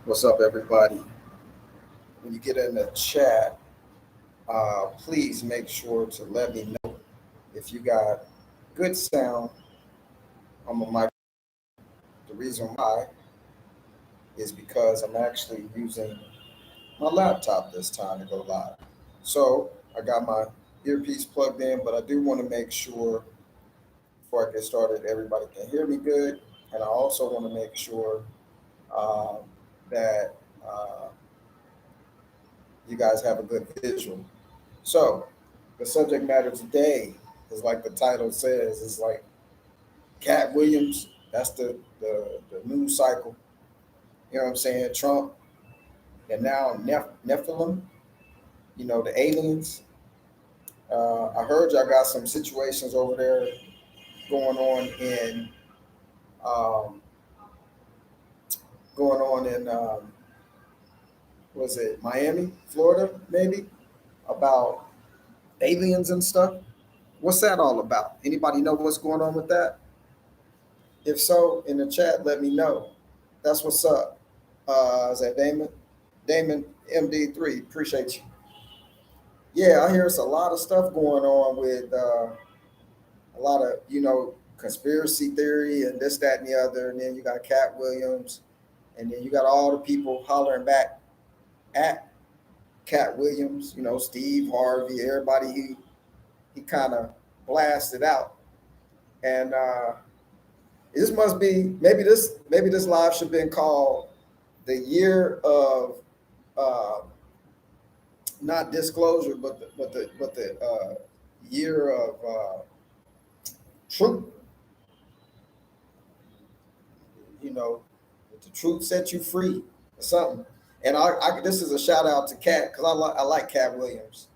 What's up, everybody? When you get in the chat, please make sure to let me know if you got good sound on my mic. The reason why is because I'm actually using my laptop this time to go live. So I got my earpiece plugged in, but I do want to make sure before I get started, everybody can hear me good. And I also want to make sure uh, that you guys have a good visual. So, the subject matter today is like the title says, it's like Katt Williams. That's the news cycle. You know what I'm saying? Trump and now Nephilim. The aliens. I heard y'all got some situations over there going on in um, was it Miami, Florida, maybe about aliens and stuff. What's that all about? Anybody know what's going on with that? If so, in the chat, let me know. That's what's up. Is that Damon? Damon MD3, appreciate you. Yeah, I hear it's a lot of stuff going on with a lot of, conspiracy theory and this, that, and the other. And then you got Katt Williams, and then you got all the people hollering back at Katt Williams, Steve Harvey, everybody he kind of blasted out. And this must be maybe this live should have been called the year of uh, not disclosure, but the year of truth. The truth set you free or something. And this is a shout out to Katt because I like Katt Williams.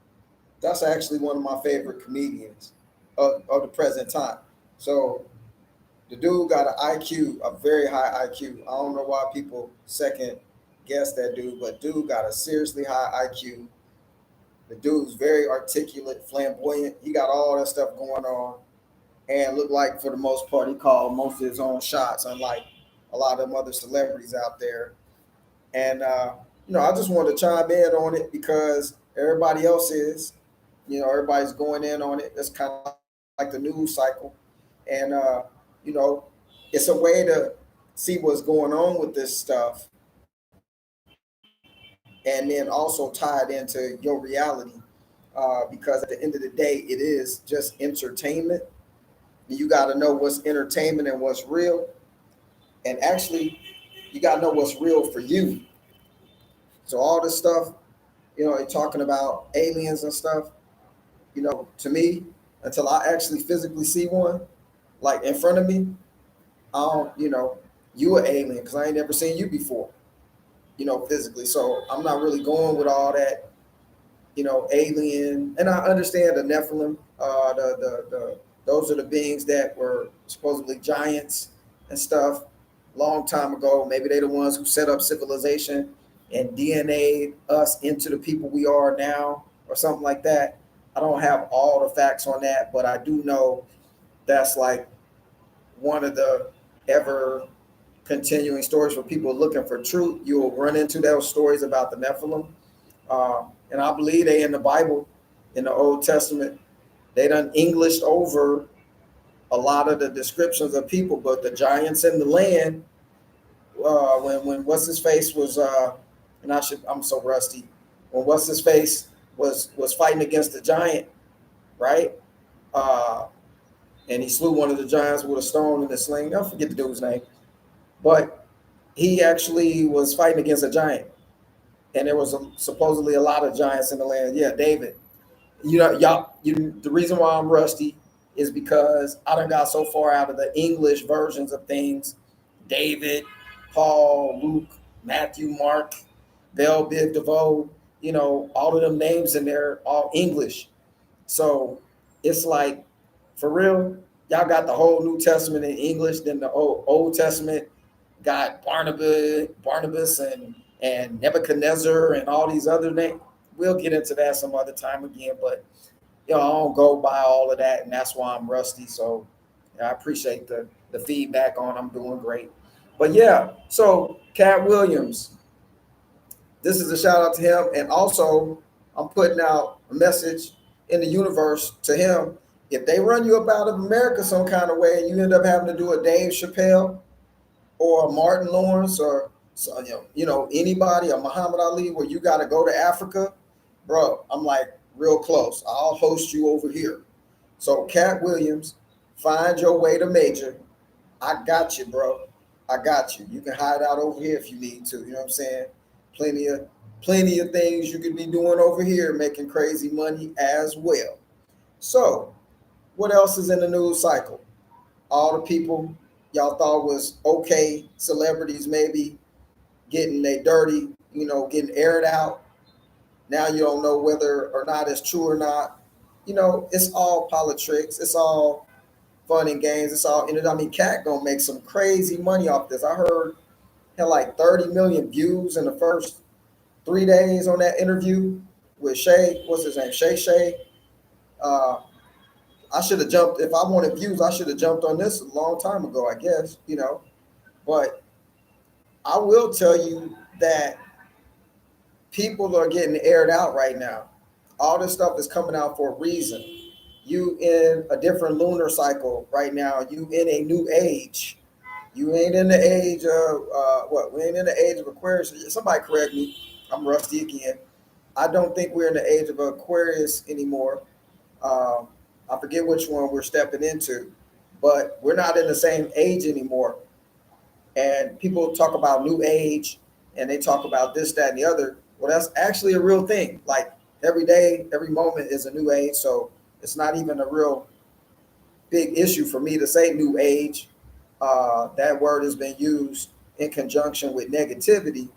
That's actually one of my favorite comedians of the present time. So the dude got an IQ, a very high IQ. I don't know why people second guess that dude, but dude got a seriously high IQ. The dude's very articulate, flamboyant. He got all that stuff going on, and looked like for the most part he called most of his own shots, unlike a lot of them other celebrities out there. And I just wanted to chime in on it because everybody else is, everybody's going in on it. It's kind of like the news cycle, and it's a way to see what's going on with this stuff, and then also tie it into your reality, because at the end of the day, it is just entertainment. You got to know what's entertainment and what's real, and actually, you got to know what's real for you. So all this stuff, talking about aliens and stuff, to me, until I actually physically see one, like in front of me, I don't, you an alien because I ain't never seen you before, physically. So I'm not really going with all that, alien. And I understand the Nephilim, the those are the beings that were supposedly giants and stuff long time ago. Maybe they're the ones who set up civilization and DNA'd us into the people we are now, or something like that. I don't have all the facts on that, but I do know that's like one of the ever continuing stories for people looking for truth. You'll run into those stories about the Nephilim. And I believe they in the Bible, in the Old Testament. They done Englished over a lot of the descriptions of people, but the giants in the land, when what's his face was, and I'm so rusty. When what's his face was fighting against the giant, right? Uh, and he slew one of the giants with a stone and a sling. I forget the dude's name, but he actually was fighting against a giant, and there was supposedly a lot of giants in the land. Yeah, David. The reason why I'm rusty is because I done got so far out of the English versions of things. David, Paul, Luke, Matthew, Mark, Bell, Biv, DeVoe, all of them names in there, all English. So it's like, for real, y'all got the whole New Testament in English, then the Old Testament got Barnabas and Nebuchadnezzar and all these other names. We'll get into that some other time again, but I don't go by all of that, and that's why I'm rusty. So I appreciate the feedback on I'm doing great. But yeah, so Katt Williams, This is a shout out to him. And also, I'm putting out a message in the universe to him. If they run you up out of America some kind of way and you end up having to do a Dave Chappelle or a Martin Lawrence or so, anybody, or Muhammad Ali, where you got to go to Africa, bro, I'm like real close. I'll host you over here. So Katt Williams, find your way to Major. I got you, bro. I got you. You can hide out over here if you need to. You know what I'm saying? Plenty of plenty of things you could be doing over here, making crazy money as well. So, what else is in the news cycle? All the people y'all thought was okay, celebrities maybe getting they dirty, getting aired out. Now you don't know whether or not it's true or not. It's all politics. It's all fun and games. It's all, I mean, Katt gonna make some crazy money off this. I heard had like 30 million views in the first 3 days on that interview with Shay. What's his name? Shay. Uh, I should have jumped if I wanted views. I should have jumped on this a long time ago, I guess. But I will tell you that people are getting aired out right now. All this stuff is coming out for a reason. You in a different lunar cycle right now. You in a new age. You ain't in the age of what? We ain't in the age of Aquarius. Somebody correct me. I'm rusty again. I don't think we're in the age of Aquarius anymore. Um, I forget which one we're stepping into, but we're not in the same age anymore. And people talk about new age and they talk about this, that, and the other. Well, that's actually a real thing. Like every day, every moment is a new age. So it's not even a real big issue for me to say new age. That word has been used in conjunction with negativity,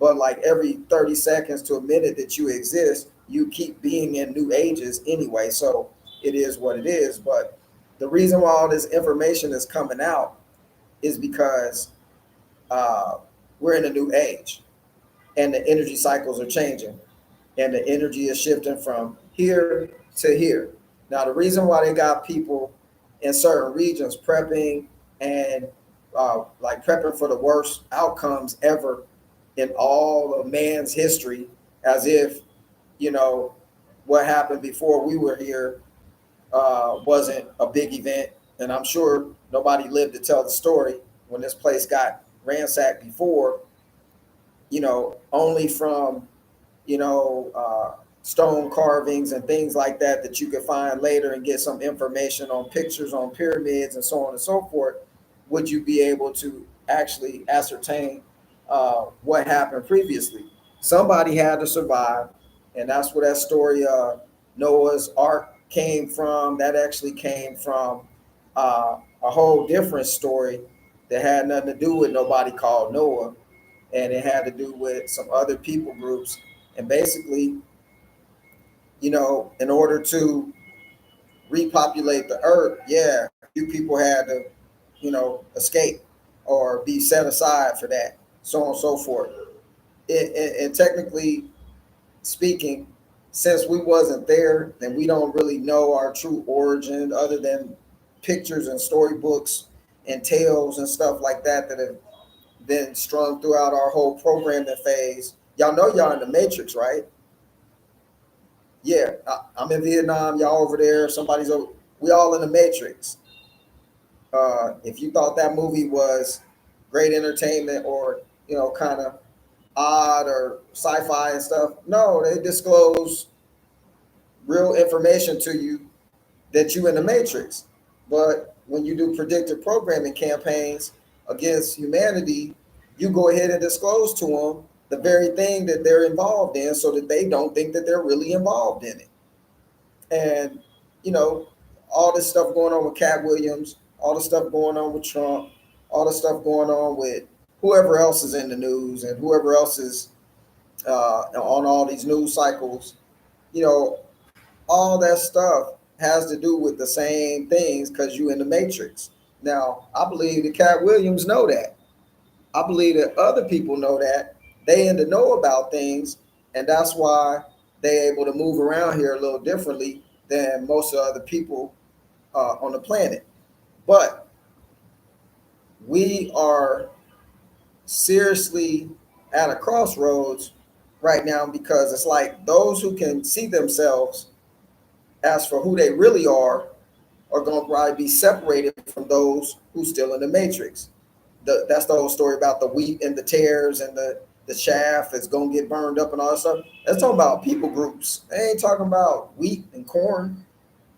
but like every 30 seconds to a minute that you exist, you keep being in new ages anyway. So it is what it is. But the reason why all this information is coming out is because uh, we're in a new age and the energy cycles are changing and the energy is shifting from here to here. Now, the reason why they got people in certain regions prepping and like prepping for the worst outcomes ever in all of man's history, as if, you know, what happened before we were here wasn't a big event. And I'm sure nobody lived to tell the story when this place got ransacked before, only from stone carvings and things like that that you could find later and get some information on pictures on pyramids and so on and so forth, would you be able to actually ascertain what happened previously? Somebody had to survive, and that's where that story Noah's Ark came from. That actually came from a whole different story that had nothing to do with nobody called Noah, and it had to do with some other people groups. And basically, in order to repopulate the earth, yeah, you people had to, escape or be set aside for that, so on and so forth. And technically speaking, since we wasn't there, then we don't really know our true origin other than pictures and storybooks and tales and stuff like that that have been strung throughout our whole programming phase. Y'all know y'all in the Matrix, right? Yeah, I'm in Vietnam. Y'all over there. Somebody's over. We all in the Matrix. If you thought that movie was great entertainment or kind of odd or sci-fi and stuff, no, they disclose real information to you that you in the Matrix. But when you do predictive programming campaigns against humanity, you go ahead and disclose to them the very thing that they're involved in so that they don't think that they're really involved in it. And, all this stuff going on with Katt Williams, all the stuff going on with Trump, all the stuff going on with whoever else is in the news and whoever else is on all these news cycles, you know, all that stuff has to do with the same things because you in the matrix. Now, I believe that Katt Williams know that. I believe that other people know that. They end to know about things, and that's why they able to move around here a little differently than most of the other people on the planet. But we are seriously at a crossroads right now, because it's like those who can see themselves as for who they really are going to probably be separated from those who still in the matrix. That's the whole story about the wheat and the tares and the chaff is going to get burned up and all that stuff. That's talking about people groups. They ain't talking about wheat and corn.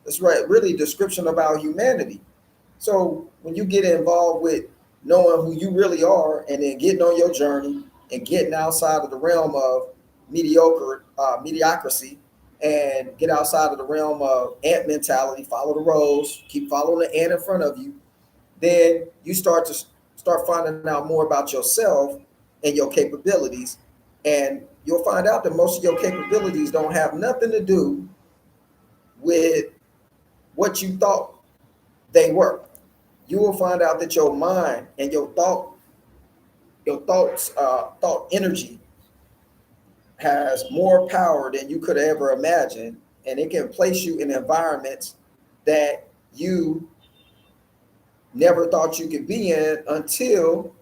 That's right, really description about humanity. So when you get involved with knowing who you really are and then getting on your journey and getting outside of the realm of mediocrity and get outside of the realm of ant mentality, follow the rows, keep following the ant in front of you, then you start finding out more about yourself and your capabilities. And you'll find out that most of your capabilities don't have nothing to do with what you thought they were. You will find out that your mind and thought energy has more power than you could ever imagine, and it can place you in environments that you never thought you could be in until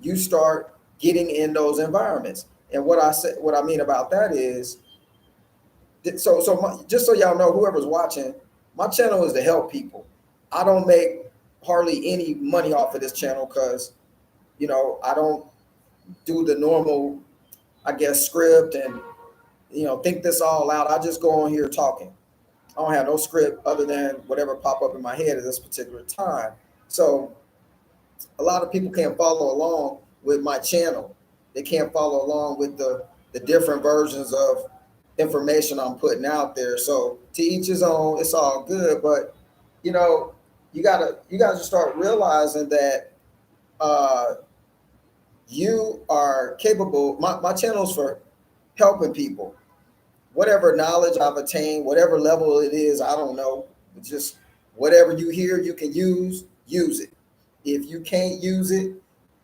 you start getting in those environments. And what I mean about that is, just so y'all know, whoever's watching, my channel is to help people. I don't make hardly any money off of this channel because, I don't do the normal, I guess, script and, think this all out. I just go on here talking. I don't have no script other than whatever pop up in my head at this particular time. So a lot of people can't follow along with my channel. They can't follow along with the different versions of information I'm putting out there. So to each his own, it's all good. But you gotta just start realizing that you are capable. My channel's for helping people. Whatever knowledge I've attained, whatever level it is, I don't know. It's just whatever you hear you can use it. If you can't use it,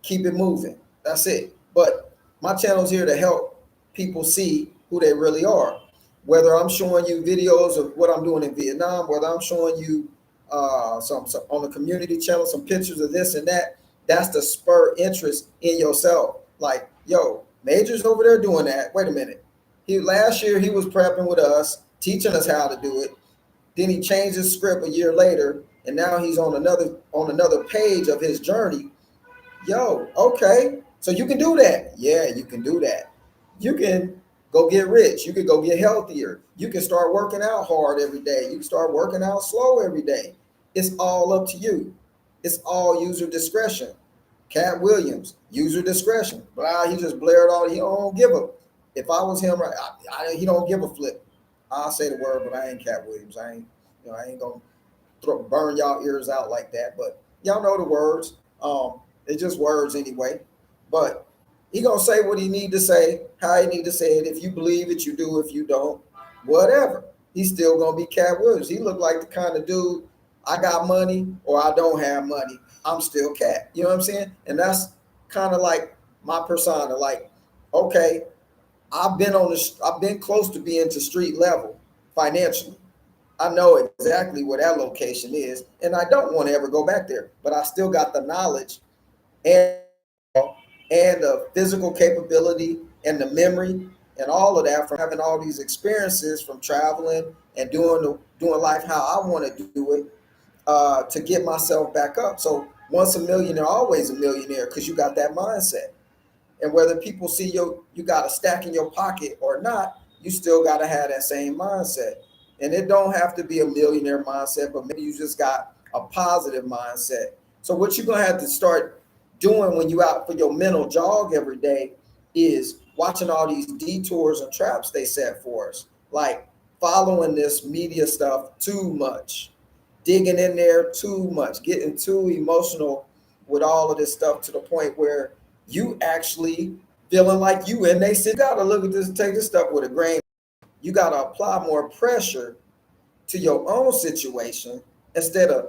keep it moving. That's it. But my channel's here to help people see who they really are. Whether I'm showing you videos of what I'm doing in Vietnam, whether I'm showing you some on the community channel, some pictures of this and that, that's to spur interest in yourself. Like, yo, Major's over there doing that. Wait a minute. Last year he was prepping with us, teaching us how to do it. Then he changed his script a year later, and now he's on another page of his journey. Yo, okay, so you can do that. Yeah, you can do that. You can go get rich. You can go get healthier. You can start working out hard every day. You can start working out slow every day. It's all up to you. It's all user discretion. Katt Williams, user discretion. Blah, he just blared all. He don't give a. If I was him, he don't give a flip. I'll say the word, but I ain't Katt Williams. I ain't gonna burn y'all ears out like that. But y'all know the words. It's just words anyway. But he gonna say what he need to say, how he need to say it. If you believe it, you do. If you don't, whatever. He's still gonna be Katt Williams. He looked like the kind of dude. I got money or I don't have money. I'm still Katt. You know what I'm saying? And that's kind of like my persona. Like, okay, I've been close to being to street level financially. I know exactly where that location is, and I don't want to ever go back there. But I still got the knowledge and the physical capability and the memory and all of that from having all these experiences from traveling and doing life how I want to do it to get myself back up. So once a millionaire, always a millionaire, because you got that mindset. And whether people see you got a stack in your pocket or not, you still got to have that same mindset. And it don't have to be a millionaire mindset, but maybe you just got a positive mindset. So what you're going to have to start doing when you out for your mental jog every day is watching all these detours and traps they set for us, like following this media stuff too much, digging in there too much, getting too emotional with all of this stuff to the point where you actually feeling like you in they sit. You gotta look at this and take this stuff with a grain. You gotta apply more pressure to your own situation instead of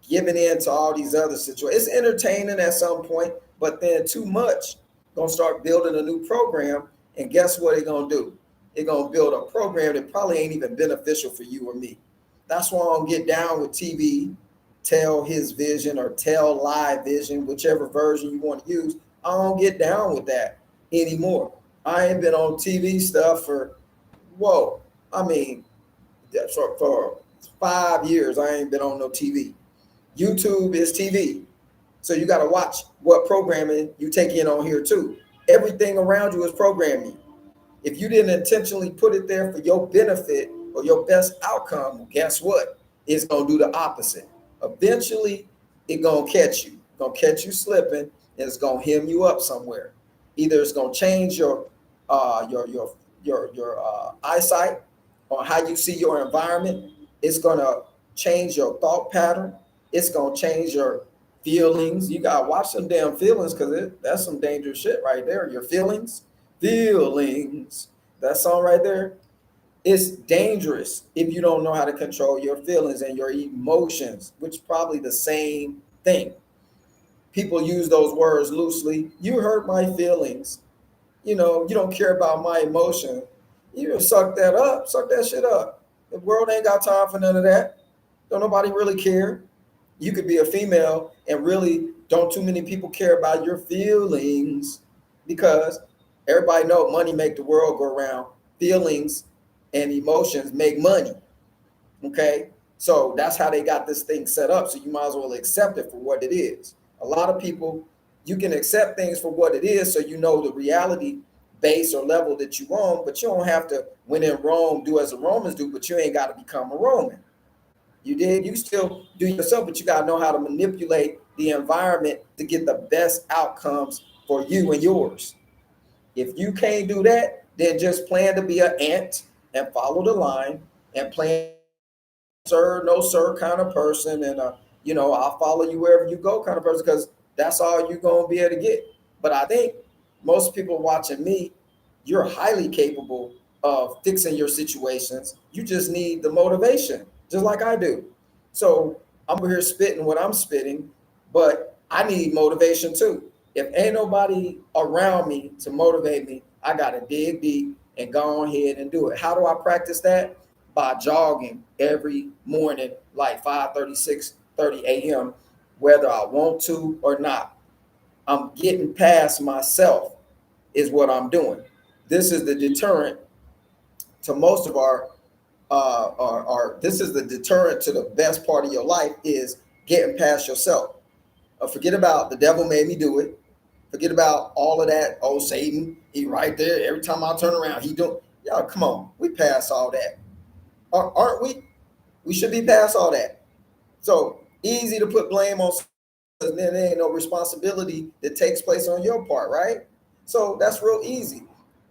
giving in to all these other situations. It's entertaining at some point, but then too much gonna start building a new program. And guess what they're gonna do? They're gonna build a program that probably ain't even beneficial for you or me. That's why I don't get down with TV, tell his vision or tell live vision, whichever version you want to use. I don't get down with that anymore. I ain't been on TV stuff for, whoa, I mean, for 5 years, I ain't been on no TV. YouTube is TV. So you got to watch what programming you take in on here too. Everything around you is programming. If you didn't intentionally put it there for your benefit or your best outcome, well, guess what? It's gonna do the opposite. Eventually, it's gonna catch you. It's gonna catch you slipping, and it's gonna hem you up somewhere. Either it's gonna change your eyesight on how you see your environment. It's gonna change your thought pattern. It's gonna change your feelings. You gotta watch some damn feelings because that's some dangerous shit right there. Your feelings. That song right there, it's dangerous if you don't know how to control your feelings and your emotions, which is probably the same thing. People use those words loosely. You hurt my feelings. You don't care about my emotion. You just suck that shit up. The world ain't got time for none of that. Don't nobody really care. You could be a female and really don't too many people care about your feelings because everybody know money make the world go round. Feelings and emotions make money. Okay. So that's how they got this thing set up. So you might as well accept it for what it is. A lot of people, you can accept things for what it is so you know the reality base or level that you own, but you don't have to, when in Rome, do as the Romans do, but you ain't got to become a Roman. You did, you still do yourself, but you got to know how to manipulate the environment to get the best outcomes for you and yours. If you can't do that, then just plan to be an ant and follow the line and plan sir, no sir kind of person, and I'll follow you wherever you go kind of person, because that's all you're gonna be able to get. But I think most people watching me, you're highly capable of fixing your situations. You just need the motivation, just like I do. So I'm over here spitting what I'm spitting, but I need motivation too. If ain't nobody around me to motivate me, I gotta dig deep and go ahead and do it. How do I practice that? By jogging every morning, like 5:30, 6:30 a.m., whether I want to or not. I'm getting past myself is what I'm doing. This is the deterrent to most of our this is the deterrent to the best part of your life is getting past yourself. Forget about the devil made me do it. Forget about all of that. Oh, Satan, he right there. Every time I turn around, he do. Y'all, come on. We pass all that. Aren't we? We should be past all that. So easy to put blame on, and then there ain't no responsibility that takes place on your part, right? So that's real easy.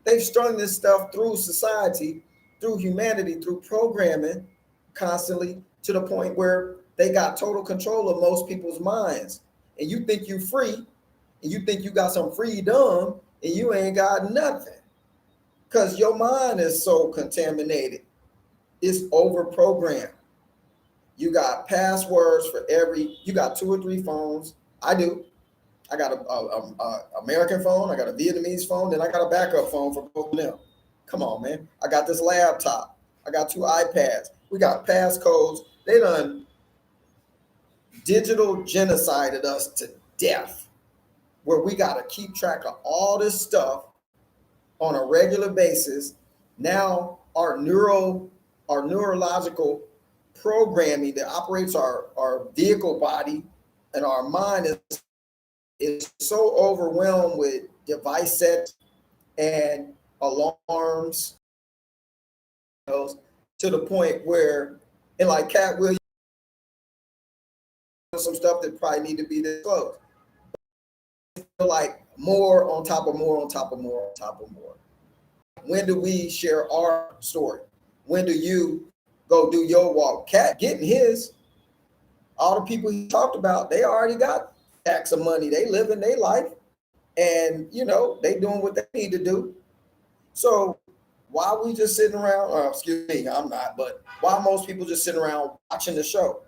They've strung this stuff through society, through humanity, through programming constantly to the point where they got total control of most people's minds. And you think you free, and you think you got some freedom, and you ain't got nothing. Because your mind is so contaminated. It's over programmed. You got passwords for you got 2 or 3 phones. I do. I got a American phone, I got a Vietnamese phone, then I got a backup phone for both of them. Come on, man. I got this laptop. I got 2 iPads. We got passcodes. They done digital genocided us to death, where we got to keep track of all this stuff on a regular basis. Now our neurological programming that operates our vehicle body and our mind is so overwhelmed with device sets and alarms to the point where, and like Katt Williams, some stuff that probably need to be disclosed. Like more on top of more on top of more on top of more. When do we share our story? When do you go do your walk? Katt getting his. All the people he talked about, they already got stacks of money. They living their life, and they doing what they need to do. So why we just sitting around? Excuse me, I'm not. But why most people just sitting around watching the show?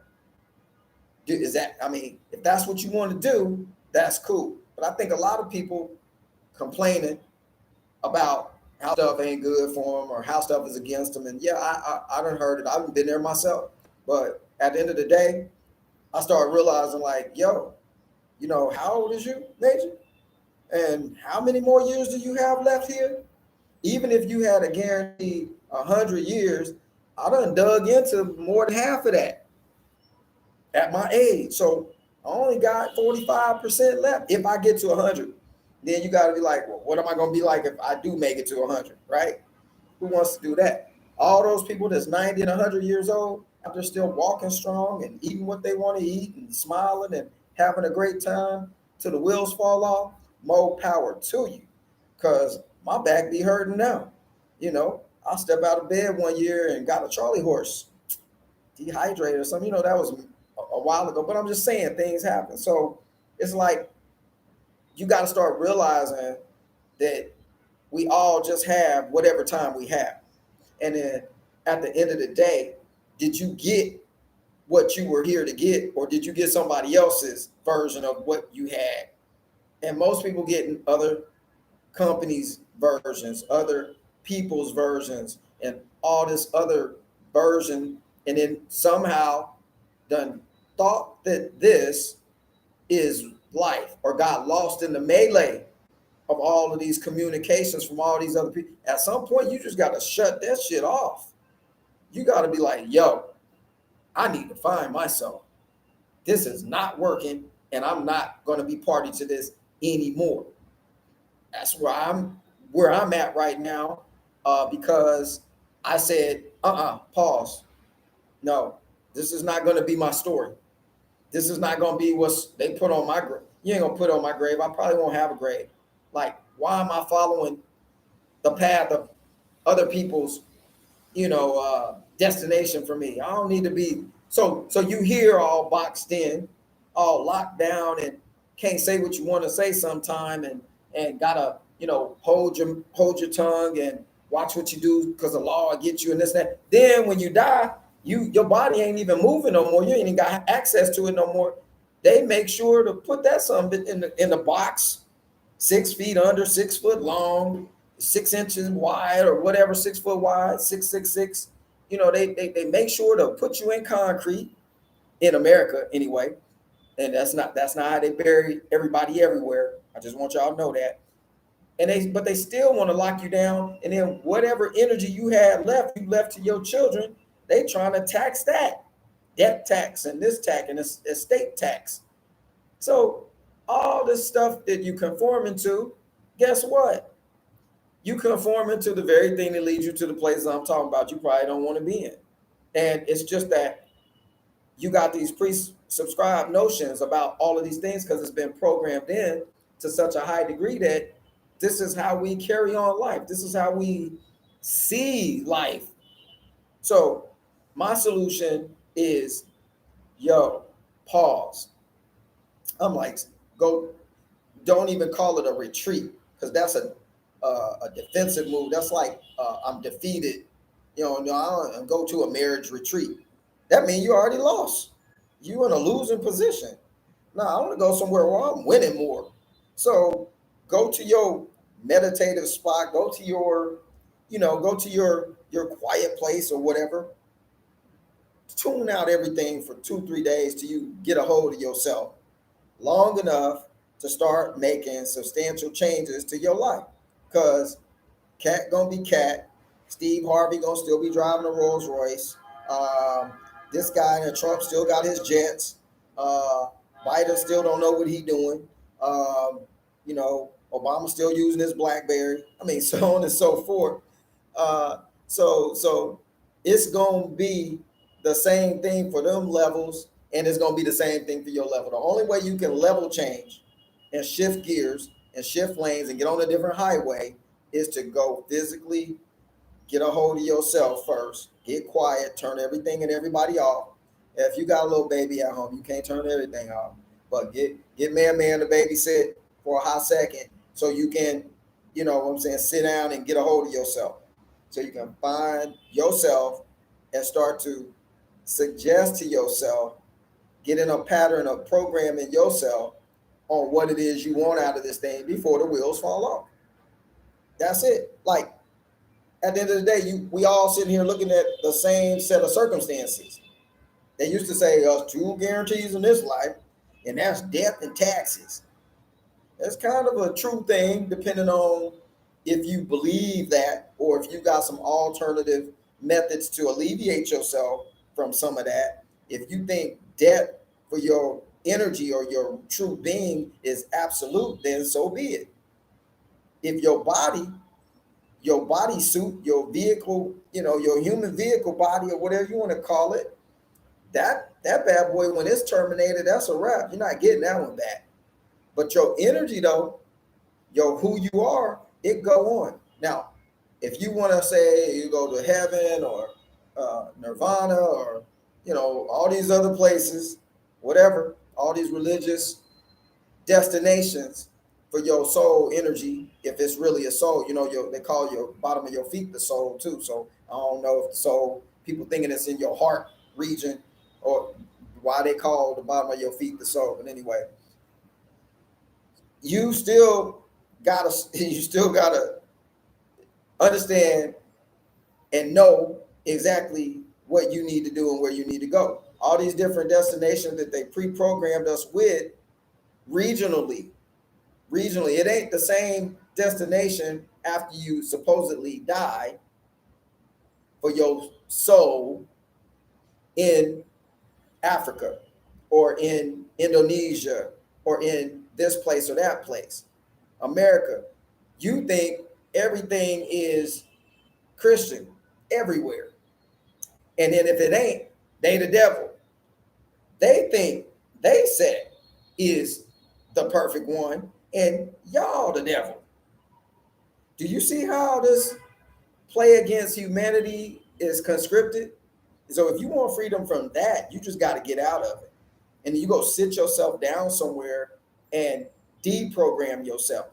Is that? I mean, if that's what you want to do, that's cool. But I think a lot of people complaining about how stuff ain't good for them or how stuff is against them. And yeah, I done heard it. I haven't been there myself. But at the end of the day, I started realizing like, yo, how old is you, Major? And how many more years do you have left here? Even if you had a guaranteed 100 years, I done dug into more than half of that at my age. So I only got 45% left. If I get to 100, then you got to be like, well, what am I going to be like if I do make it to 100, right? Who wants to do that? All those people that's 90 and 100 years old, they're still walking strong and eating what they want to eat and smiling and having a great time till the wheels fall off. More power to you, because my back be hurting now. I stepped out of bed one year and got a Charlie horse, dehydrated or something. That was a while ago, but I'm just saying things happen. So it's like you got to start realizing that we all just have whatever time we have. And then at the end of the day, did you get what you were here to get, or did you get somebody else's version of what you had? And most people getting other companies' versions, other people's versions, and all this other version, and then somehow done thought that this is life, or got lost in the melee of all of these communications from all these other people. At some point, you just got to shut that shit off. You got to be like, yo, I need to find myself. This is not working, and I'm not going to be party to this anymore. That's where I'm at right now, because I said, pause. No, this is not going to be my story. This is not going to be what they put on my grave. You ain't going to put on my grave. I probably won't have a grave. Like, why am I following the path of other people's, destination for me? I don't need to be. So you hear all boxed in, all locked down, and can't say what you want to say sometime, and gotta, hold your tongue and watch what you do, because the law will get you and this and that. Then when you die, your body ain't even moving no more. You ain't even got access to it no more. They make sure to put that something in the box, 6 feet under, 6 foot long, 6 inches wide, or whatever, 6 foot wide, 666. They make sure to put you in concrete in America anyway. And that's not how they bury everybody everywhere. I just want y'all to know that. But they still want to lock you down. And then whatever energy you had left, you left to your children, they trying to tax that. Death tax and this tax and this estate tax. So all this stuff that you conform into, guess what? You conform into the very thing that leads you to the places I'm talking about you probably don't want to be in. And it's just that you got these pre-subscribed notions about all of these things because it's been programmed in to such a high degree that this is how we carry on life. This is how we see life. So my solution is, yo, pause. I'm like, go, don't even call it a retreat, because that's a defensive move. That's like, I'm defeated. No, I don't go to a marriage retreat. That means you already lost. You in a losing position. No, I want to go somewhere where I'm winning more. So go to your meditative spot. Go to your quiet place or whatever. Tune out everything for 2-3 days till you get a hold of yourself long enough to start making substantial changes to your life. Because Katt gonna be Katt. Steve Harvey gonna still be driving a Rolls Royce. This guy in Trump still got his jets. Biden still don't know what he doing. Obama still using his BlackBerry. I mean, so on and so forth. So it's gonna be the same thing for them levels, and it's gonna be the same thing for your level. The only way you can level change and shift gears and shift lanes and get on a different highway is to go physically get a hold of yourself first, get quiet, turn everything and everybody off. If you got a little baby at home, you can't turn everything off, but get man to babysit for a hot second so you can, sit down and get a hold of yourself. So you can find yourself and start to suggest to yourself, get in a pattern of programming yourself on what it is you want out of this thing before the wheels fall off. That's it. Like, at the end of the day, we all sitting here looking at the same set of circumstances. They used to say, two guarantees in this life, and that's death and taxes. That's kind of a true thing, depending on if you believe that, or if you got some alternative methods to alleviate yourself from some of that, if you think debt for your energy or your true being is absolute, then so be it. If your body suit, your vehicle, your human vehicle body or whatever you want to call it, that bad boy, when it's terminated, that's a wrap. You're not getting that one back. But your energy though, your who you are, it go on. Now, if you want to say you go to heaven or nirvana or all these other places, whatever, all these religious destinations for your soul energy, if it's really a soul, they call your bottom of your feet the soul too. So I don't know if the soul, people thinking it's in your heart region, or why they call the bottom of your feet the soul. But anyway, you still gotta understand and know exactly what you need to do and where you need to go. All these different destinations that they pre-programmed us with regionally. It ain't the same destination after you supposedly die for your soul in Africa or in Indonesia or in this place or that place. America, you think everything is Christian everywhere. And then if it ain't, they the devil. They think they set is the perfect one, and y'all the devil. Do you see how this play against humanity is conscripted? So if you want freedom from that, you just got to get out of it. And then you go sit yourself down somewhere and deprogram yourself.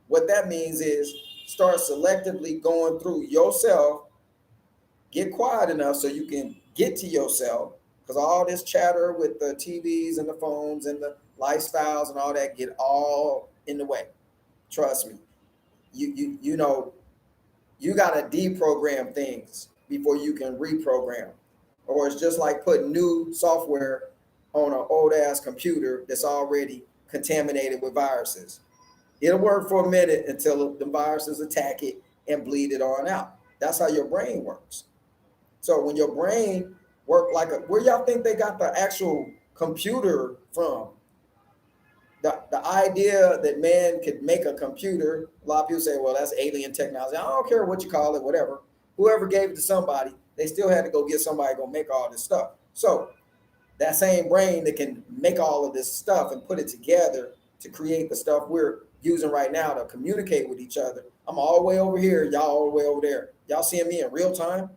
What that means is start selectively going through yourself, get quiet enough so you can get to yourself, because all this chatter with the TVs and the phones and the lifestyles and all that get all in the way. Trust me. You got to deprogram things before you can reprogram. Or it's just like putting new software on an old ass computer that's already contaminated with viruses. It'll work for a minute until the viruses attack it and bleed it on out. That's how your brain works. So when your brain work where y'all think they got the actual computer from? The idea that man could make a computer, a lot of people say, well, that's alien technology. I don't care what you call it, whatever. Whoever gave it to somebody, they still had to go get somebody to go make all this stuff. So that same brain that can make all of this stuff and put it together to create the stuff we're using right now to communicate with each other. I'm all the way over here, y'all all the way over there. Y'all seeing me in real time?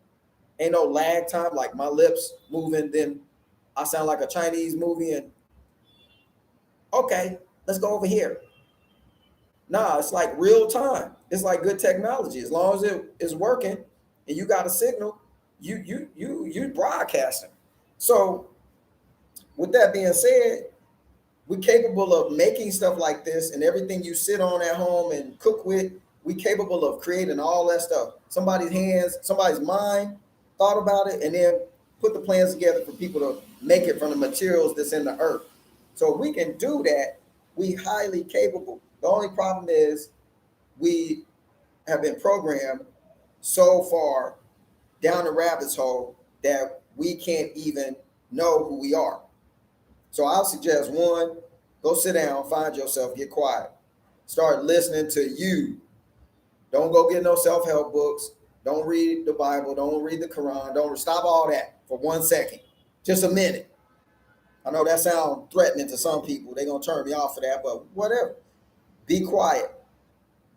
Ain't no lag time, like my lips moving, then I sound like a Chinese movie and okay, let's go over here. Nah, it's like real time. It's like good technology. As long as it is working and you got a signal, you broadcasting. So with that being said, we're capable of making stuff like this, and everything you sit on at home and cook with, we capable of creating all that stuff. Somebody's hands, somebody's mind thought about it and then put the plans together for people to make it from the materials that's in the earth. So if we can do that, we highly capable. The only problem is we have been programmed so far down the rabbit's hole that we can't even know who we are. So I'll suggest one, go sit down, find yourself, get quiet. Start listening to you. Don't go get no self-help books. Don't read the Bible. Don't read the Quran. Don't stop all that for 1 second. Just a minute. I know that sounds threatening to some people. They're going to turn me off for that, but whatever. Be quiet.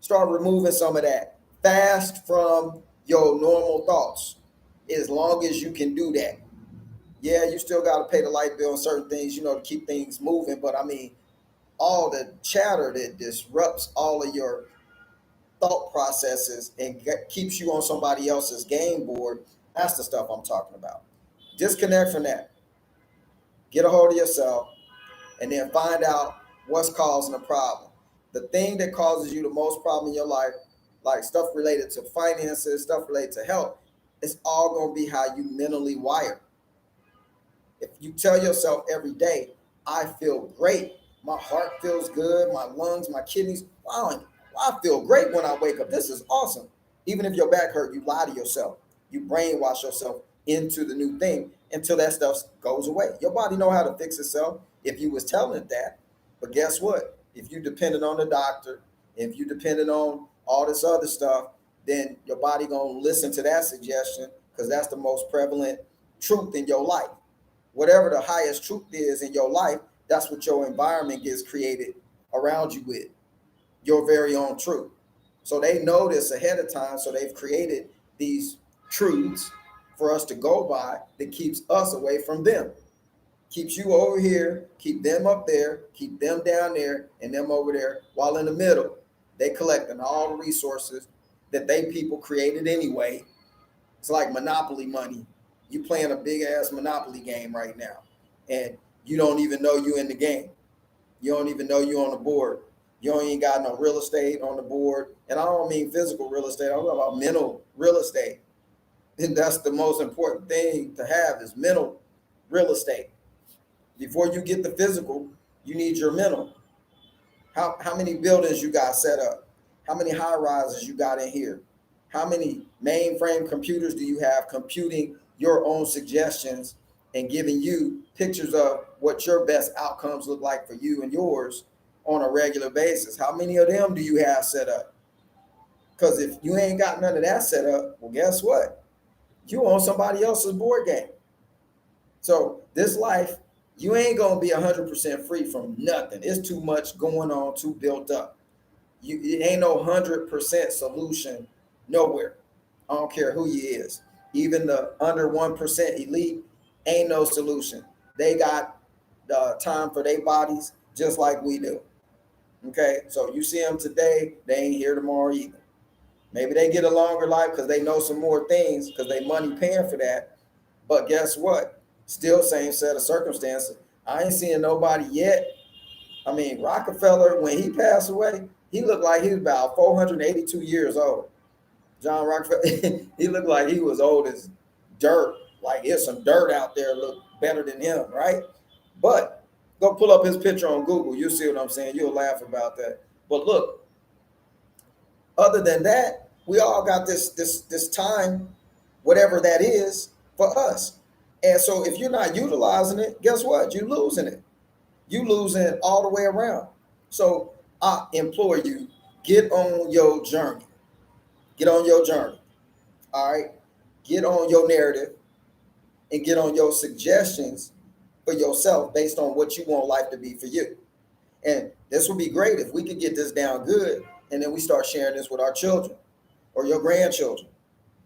Start removing some of that. Fast from your normal thoughts as long as you can do that. Yeah, you still got to pay the light bill and certain things, to keep things moving. But I mean, all the chatter that disrupts all of your thought processes and keeps you on somebody else's game board, that's the stuff I'm talking about. Disconnect from that. Get a hold of yourself and then find out what's causing the problem. The thing that causes you the most problem in your life, like stuff related to finances, stuff related to health, it's all going to be how you mentally wired. If you tell yourself every day, I feel great, my heart feels good, my lungs, my kidneys, fine. I feel great when I wake up. This is awesome. Even if your back hurt, you lie to yourself. You brainwash yourself into the new thing until that stuff goes away. Your body know how to fix itself if you was telling it that. But guess what? If you depended on the doctor, if you depended on all this other stuff, then your body gonna listen to that suggestion because that's the most prevalent truth in your life. Whatever the highest truth is in your life, that's what your environment gets created around you with, your very own truth. So they know this ahead of time. So they've created these truths for us to go by that keeps us away from them. Keeps you over here, keep them up there, keep them down there, and them over there, while in the middle, they collecting all the resources that they people created anyway. It's like monopoly money. You playing a big ass monopoly game right now, and you don't even know you in the game. You don't even know you on the board. You don't even got no real estate on the board. And I don't mean physical real estate. I'm talking about mental real estate. And that's the most important thing to have is mental real estate. Before you get the physical, you need your mental. How many buildings you got set up? How many high rises you got in here? How many mainframe computers do you have computing your own suggestions and giving you pictures of what your best outcomes look like for you and yours on a regular basis? How many of them do you have set up? Because if you ain't got none of that set up, well, guess what? You on somebody else's board game. So this life, you ain't gonna be 100% free from nothing. It's too much going on, too built up. It ain't no 100% solution nowhere. I don't care who you is. Even the under 1% elite ain't no solution. They got time for their bodies just like we do. Okay, so you see them today, they ain't here tomorrow either. Maybe they get a longer life because they know some more things because they money paying for that. But guess what? Still same set of circumstances. I ain't seeing nobody yet. I mean, Rockefeller, when he passed away, he looked like he was about 482 years old. John Rockefeller, he looked like he was old as dirt. Like there's some dirt out there look better than him, right? But go pull up his picture on Google. You'll see what I'm saying. You'll laugh about that. But look, other than that, we all got this time, whatever that is, for us. And so if you're not utilizing it, guess what? You're losing it. You losing all the way around. So I implore you, get on your journey. Get on your journey. All right. Get on your narrative and get on your suggestions for yourself based on what you want life to be for you. And this would be great if we could get this down good and then we start sharing this with our children or your grandchildren,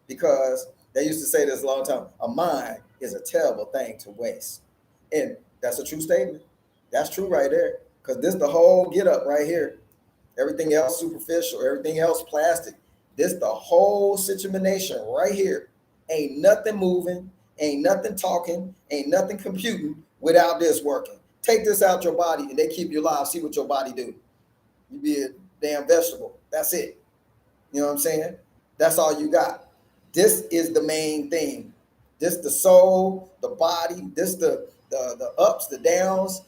because they used to say this a long time: a mind is a terrible thing to waste. And that's a true statement. That's true right there. Because this the whole get up right here. Everything else superficial, everything else plastic. This the whole situation right here. Ain't nothing moving, ain't nothing talking, ain't nothing computing without this working. Take this out your body and they keep you alive. See what your body do. You be a damn vegetable. That's it. You know what I'm saying? That's all you got. This is the main thing. This the soul, the body. This the ups, the downs.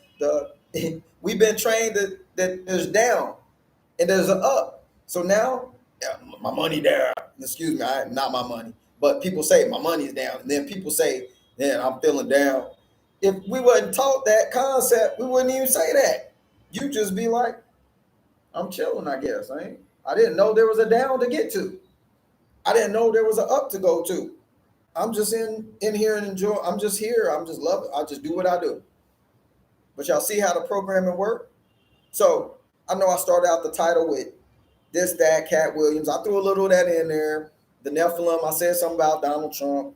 We've been trained that there's down and there's an up. So now, yeah, my money down. Excuse me, not my money, but people say my money's down, and then people say, "Man, I'm feeling down." If we wasn't taught that concept, we wouldn't even say that. You just be like, "I'm chilling," I guess. I didn't know there was a down to get to. I didn't know there was an up to go to. I'm just in here and enjoy. I'm just here. I'm just loving. I just do what I do. But y'all see how the programming work? So I know I started out the title with this, that, Katt Williams. I threw a little of that in there. The Nephilim, I said something about Donald Trump.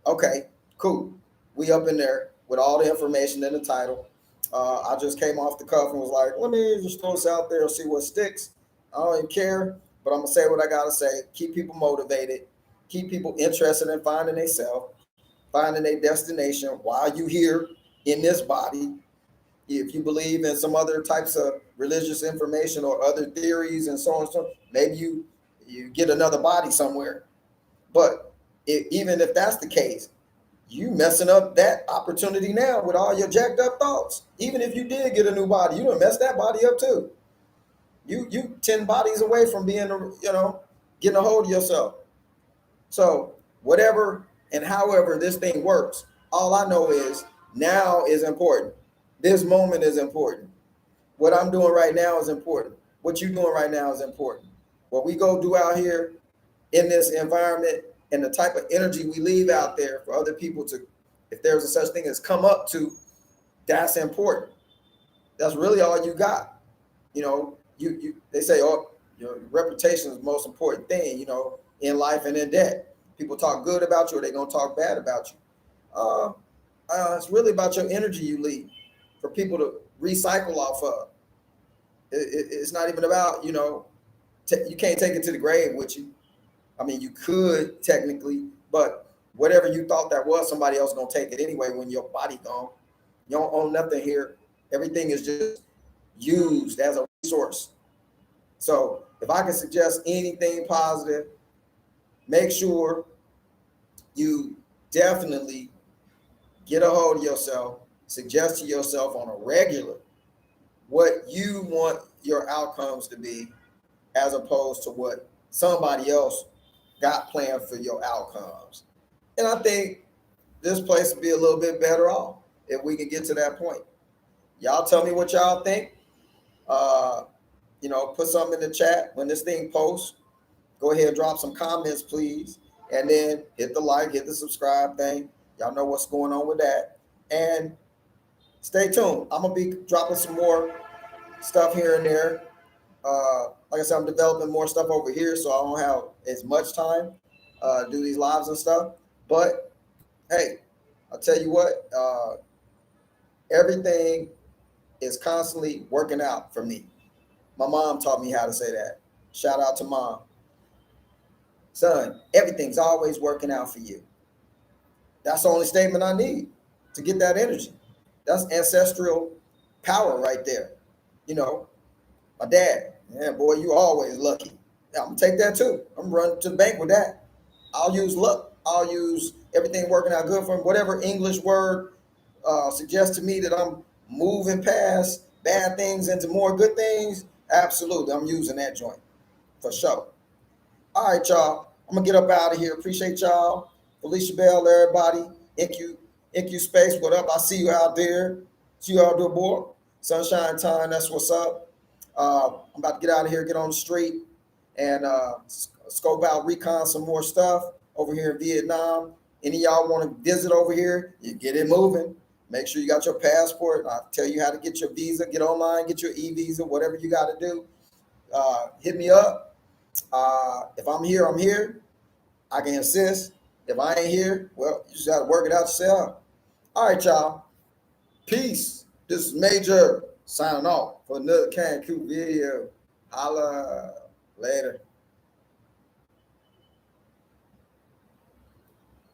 Okay, cool. We up in there with all the information in the title. I just came off the cuff and was like, let me just throw this out there and see what sticks. I don't even care, but I'm going to say what I got to say. Keep people motivated. Keep people interested in finding themselves, finding their destination while you here in this body. If you believe in some other types of religious information or other theories and so on and so on, maybe you get another body somewhere. But even if that's the case, you messing up that opportunity now with all your jacked up thoughts. Even if you did get a new body, you done messed that body up too. You 10 bodies away from being, getting a hold of yourself. So whatever and however this thing works, all I know is now is important. This moment is important. What I'm doing right now is important. What you're doing right now is important. What we go do out here in this environment and the type of energy we leave out there for other people to, if there's a such thing as come up to, that's important. That's really all you got. You they say, oh, your reputation is the most important thing, in life and in death. People talk good about you or they're gonna talk bad about you. It's really about your energy you leave for people to recycle off of. It's not even about, you can't take it to the grave with you. I mean, you could technically, but whatever you thought that was, somebody else gonna take it anyway when your body gone. You don't own nothing here. Everything is just used as a resource. So if I can suggest anything positive, make sure you definitely get a hold of yourself, suggest to yourself on a regular what you want your outcomes to be, as opposed to what somebody else got planned for your outcomes. And I think this place would be a little bit better off if we can get to that point. Y'all tell me what y'all think. Put something in the chat when this thing posts. Go ahead and drop some comments, please. And then hit the like, hit the subscribe thing. Y'all know what's going on with that. And stay tuned. I'm going to be dropping some more stuff here and there. Like I said, I'm developing more stuff over here, so I don't have as much time to do these lives and stuff. But hey, I'll tell you what, everything is constantly working out for me. My mom taught me how to say that. Shout out to mom. Son, everything's always working out for you. That's the only statement I need to get that energy. That's ancestral power right there. My dad, yeah, boy, you always lucky. Yeah, I'm gonna take that too. I'm running to the bank with that. I'll use luck. I'll use everything working out good for him. Whatever English word suggests to me that I'm moving past bad things into more good things. Absolutely, I'm using that joint for sure. All right, y'all. I'm gonna get up out of here. Appreciate y'all. Felicia Bell, everybody. NQ Space, what up? I see you out there. See you out there, boy. Sunshine time, that's what's up. I'm about to get out of here, get on the street, and scope out, recon some more stuff over here in Vietnam. Any of y'all want to visit over here, you get it moving. Make sure you got your passport. I'll tell you how to get your visa. Get online, get your e-visa, whatever you got to do. Hit me up. If I'm here, I'm here. I can assist. If I ain't here, well, you just got to work it out yourself. All right, y'all. Peace. This is Major signing off for another Cancun video. Holla later.